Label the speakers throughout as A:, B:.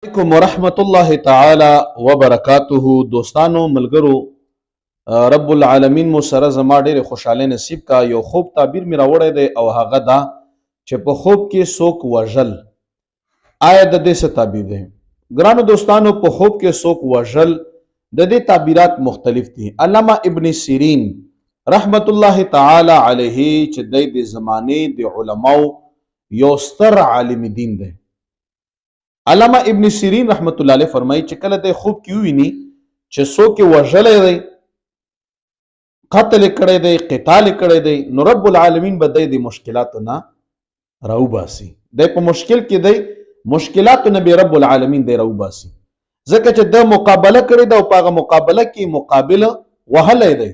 A: علیکم ورحمت الله تعالی وبرکاتہ. دوستانو ملګرو، رب العالمین مو سره زما ډېر خوشاله نصیب کا. یو خوب تعبیر می راوړی دی او هغه دا چې په خوب کې څوک وژل. آیا د دې څه تعبیر دی؟ ګرانو دوستانو، په خوب کې څوک وژل د دې تعبیرات مختلف دي. علامه ابن سیرین رحمت الله تعالی علیه چې د زمانه د علماو یو ستر عالم دین دی. علامه ابن سیرین رحمت الله علیه فرمایي چې کله د خوب کې ویني چې څوک وژلی دی، قتل کړی دی، قتال کړی دی، نو رب العالمین به د مشکلاتو نه راوباسي. د په مشکل کې دی مشکلاتو نه به رب العالمین دی راوباسي، ځکه چې د مقابله کړی دی او په هغه مقابله کې مقابله وهلی دی،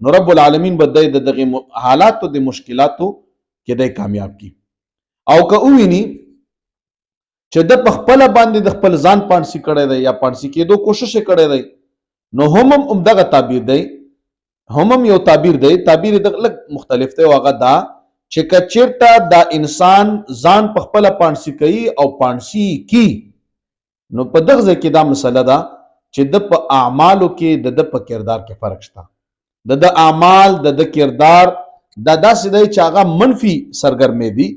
A: نو رب العالمین به د دغه حالاتو د مشکلاتو کې دی کامیاب کی. او که وویني چې د خپل باندې د خپل ځان پانسی کړی دی یا پانسی کېدو کوشش کړی دی، نو هم دغه تعبیر دی، هم یو تعبیر دی. تعبیر د لږ مختلف دی او هغه دا چې که چېرته دا انسان ځان په خپله پانسی کوي او پانسی کی، نو په دغه ځای کې دا مسله ده چې د په اعمالو کې د په کردار کې فرق شته. د اعمال د کردار دا داسې دی چې هغه منفي سرګرمې دي،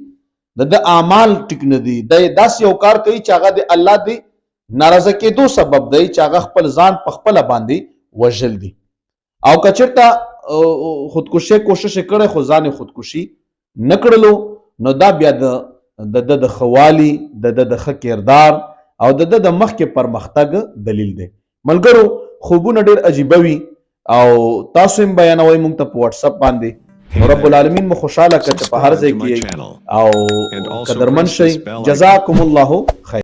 A: د اعمال ټیک نه دي. د داسې یو کار کوي چې هغه د الله دی ناراضه کېدو سبب دی، چې هغه خپل ځان په خپله باندې وژل دي. او که چېرته خودکشي کوشش کړی خو ځان یې خودکشي نه کړلو، نو دا بیا د ښه والي، د ښه کردار او د مخکې پرمختګ دلیل دی. ملګرو، خوبونه ډېر عجیبه وي او تاسو هم بیانوئ موږ ته په واتساپ باندې. رب العالمین مو خوشاله کړه چې په هر ځای کې او قدرمن شئ. جزاکم الله خیر.